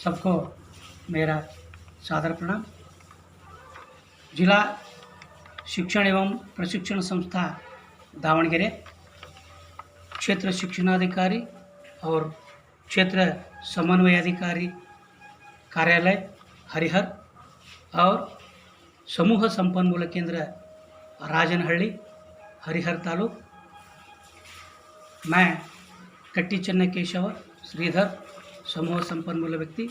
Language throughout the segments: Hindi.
सबको मेरा सादर प्रणाम। जिला शिक्षण एवं प्रशिक्षण संस्था दावणगेरे, क्षेत्र शिक्षणाधिकारी और क्षेत्र समन्वय अधिकारी कार्यालय हरिहर और समूह संपन्मूल केंद्र राजनहल्ली हरिहर तालुक। मैं कट्टी चन्नकेशव श्रीधर, समूह संपन्मूल व्यक्ति,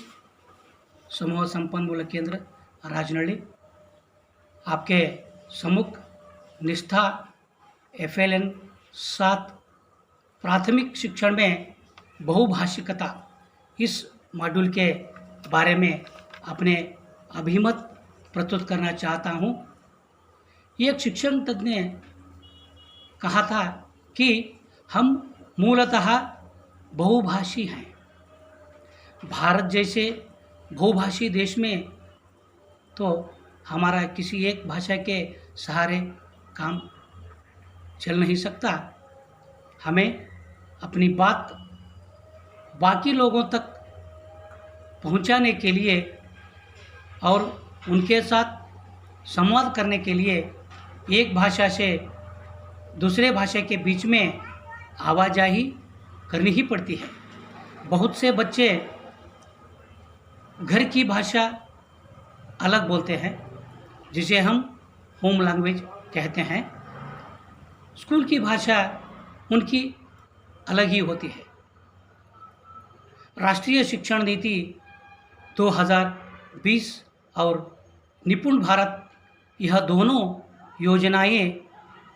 समूह संपन्मूल केंद्र राजनहल्ली, आपके सम्मुख निष्ठा FLN 7 प्राथमिक शिक्षण में बहुभाषिकता इस मॉड्यूल के बारे में अपने अभिमत प्रस्तुत करना चाहता हूँ। एक शिक्षण तज्ञ ने कहा था कि हम मूलतः बहुभाषी हैं। भारत जैसे बहुभाषी देश में तो हमारा किसी एक भाषा के सहारे काम चल नहीं सकता। हमें अपनी बात बाकी लोगों तक पहुंचाने के लिए और उनके साथ संवाद करने के लिए एक भाषा से दूसरे भाषा के बीच में आवाजाही करनी ही पड़ती है। बहुत से बच्चे घर की भाषा अलग बोलते हैं, जिसे हम होम लैंग्वेज कहते हैं। स्कूल की भाषा उनकी अलग ही होती है। राष्ट्रीय शिक्षण नीति 2020 और निपुण भारत, यह दोनों योजनाएं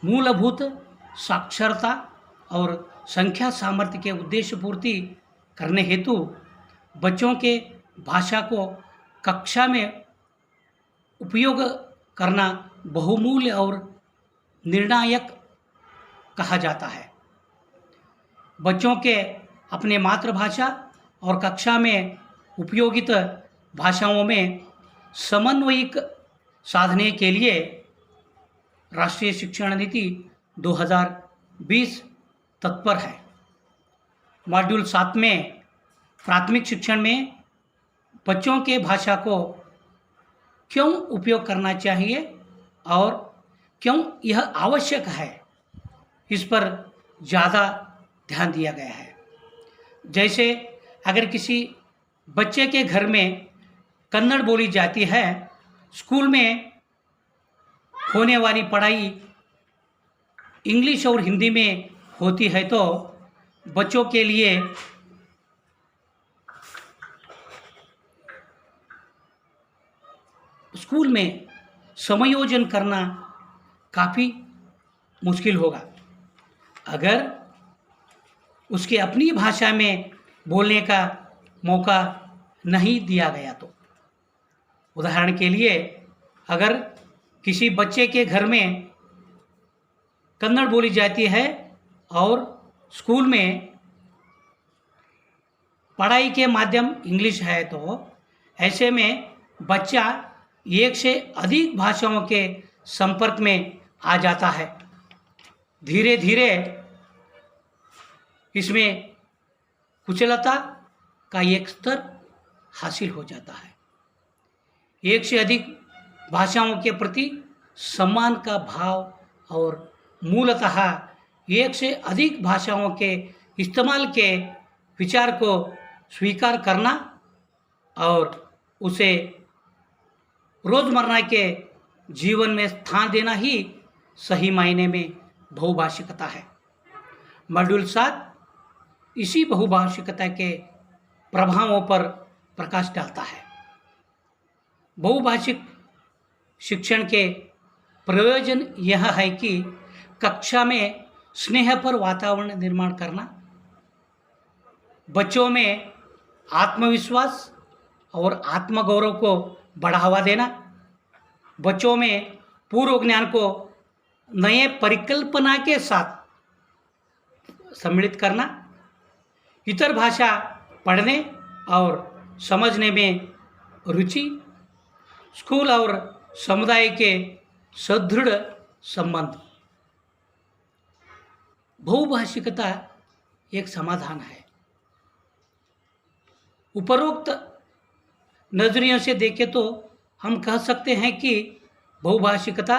मूलभूत साक्षरता और संख्या सामर्थ्य के उद्देश्य पूर्ति करने हेतु बच्चों के भाषा को कक्षा में उपयोग करना बहुमूल्य और निर्णायक कहा जाता है। बच्चों के अपने मातृभाषा और कक्षा में उपयोगित भाषाओं में समन्वयिक साधने के लिए राष्ट्रीय शिक्षण नीति 2020 तत्पर है। मॉड्यूल 7 में प्राथमिक शिक्षण में बच्चों के भाषा को क्यों उपयोग करना चाहिए और क्यों यह आवश्यक है, इस पर ज़्यादा ध्यान दिया गया है। जैसे अगर किसी बच्चे के घर में कन्नड़ बोली जाती है, स्कूल में होने वाली पढ़ाई इंग्लिश और हिंदी में होती है, तो बच्चों के लिए स्कूल में समायोजन करना काफ़ी मुश्किल होगा। अगर उसके अपनी भाषा में बोलने का मौका नहीं दिया गया तो। उदाहरण के लिए, अगर किसी बच्चे के घर में कन्नड़ बोली जाती है और स्कूल में पढ़ाई के माध्यम इंग्लिश है, तो ऐसे में बच्चा एक से अधिक भाषाओं के संपर्क में आ जाता है। धीरे धीरे इसमें कुशलता का एक स्तर हासिल हो जाता है। एक से अधिक भाषाओं के प्रति सम्मान का भाव और मूलतः एक से अधिक भाषाओं के इस्तेमाल के विचार को स्वीकार करना और उसे रोज़मर्रा के जीवन में स्थान देना ही सही मायने में बहुभाषिकता है। मॉड्यूल 7 इसी बहुभाषिकता के प्रभावों पर प्रकाश डालता है। बहुभाषिक शिक्षण के प्रयोजन यह है कि कक्षा में स्नेहपर वातावरण निर्माण करना, बच्चों में आत्मविश्वास और आत्मगौरव को बढ़ावा देना, बच्चों में पूर्व ज्ञान को नए परिकल्पना के साथ सम्मिलित करना, इतर भाषा पढ़ने और समझने में रुचि, स्कूल और समुदाय के सुदृढ़ संबंध। बहुभाषिकता एक समाधान है। उपरोक्त नज़रियों से देखें तो हम कह सकते हैं कि बहुभाषिकता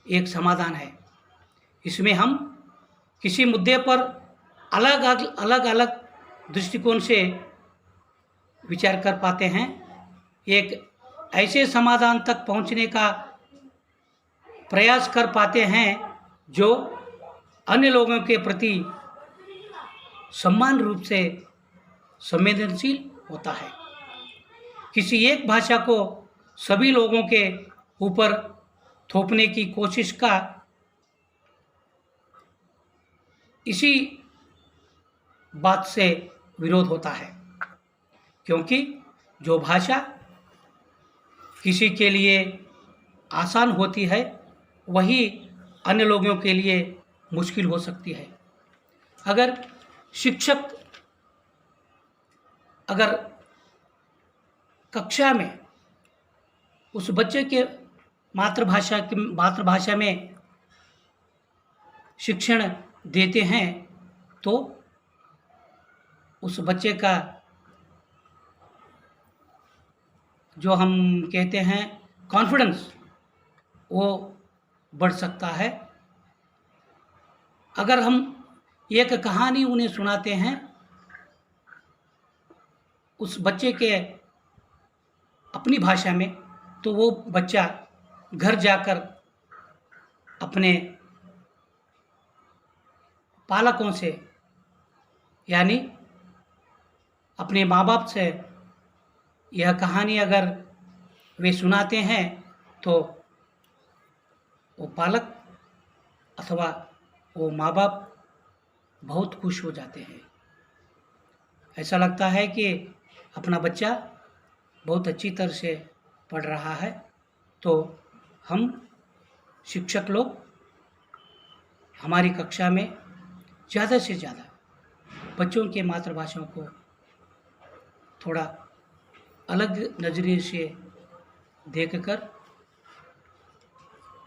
एक समाधान है। इसमें हम किसी मुद्दे पर अलग अलग दृष्टिकोण से विचार कर पाते हैं। एक ऐसे समाधान तक पहुंचने का प्रयास कर पाते हैं जो अन्य लोगों के प्रति समान रूप से संवेदनशील होता है। किसी एक भाषा को सभी लोगों के ऊपर थोपने की कोशिश का इसी बात से विरोध होता है, क्योंकि जो भाषा किसी के लिए आसान होती है वही अन्य लोगों के लिए मुश्किल हो सकती है। अगर शिक्षक अगर कक्षा में उस बच्चे के मातृभाषा में शिक्षण देते हैं तो उस बच्चे का जो हम कहते हैं कॉन्फिडेंस वो बढ़ सकता है। अगर हम एक कहानी उन्हें सुनाते हैं उस बच्चे के अपनी भाषा में, तो वो बच्चा घर जाकर अपने पालकों से यानी अपने माँ बाप से यह कहानी अगर वे सुनाते हैं तो वो पालक अथवा वो माँ बाप बहुत खुश हो जाते हैं। ऐसा लगता है कि अपना बच्चा बहुत अच्छी तरह से पढ़ रहा है। तो हम शिक्षक लोग हमारी कक्षा में ज़्यादा से ज़्यादा बच्चों के मातृभाषा को थोड़ा अलग नज़रिए से देखकर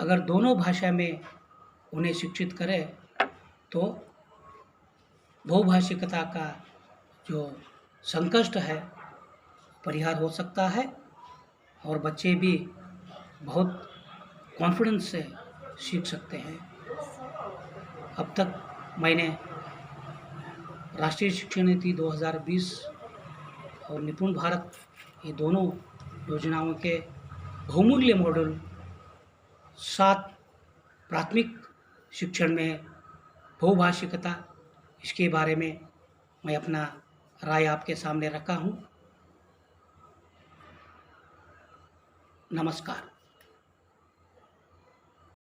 अगर दोनों भाषा में उन्हें शिक्षित करें तो बहुभाषिकता का जो संकष्ट है परिहार हो सकता है और बच्चे भी बहुत कॉन्फिडेंस से सीख सकते हैं। अब तक मैंने राष्ट्रीय शिक्षा नीति 2020 और निपुण भारत ये दोनों योजनाओं के बहुमूल्य मॉड्यूल 7 प्राथमिक शिक्षण में बहुभाषिकता इसके बारे में मैं अपना राय आपके सामने रखा हूँ। नमस्कार।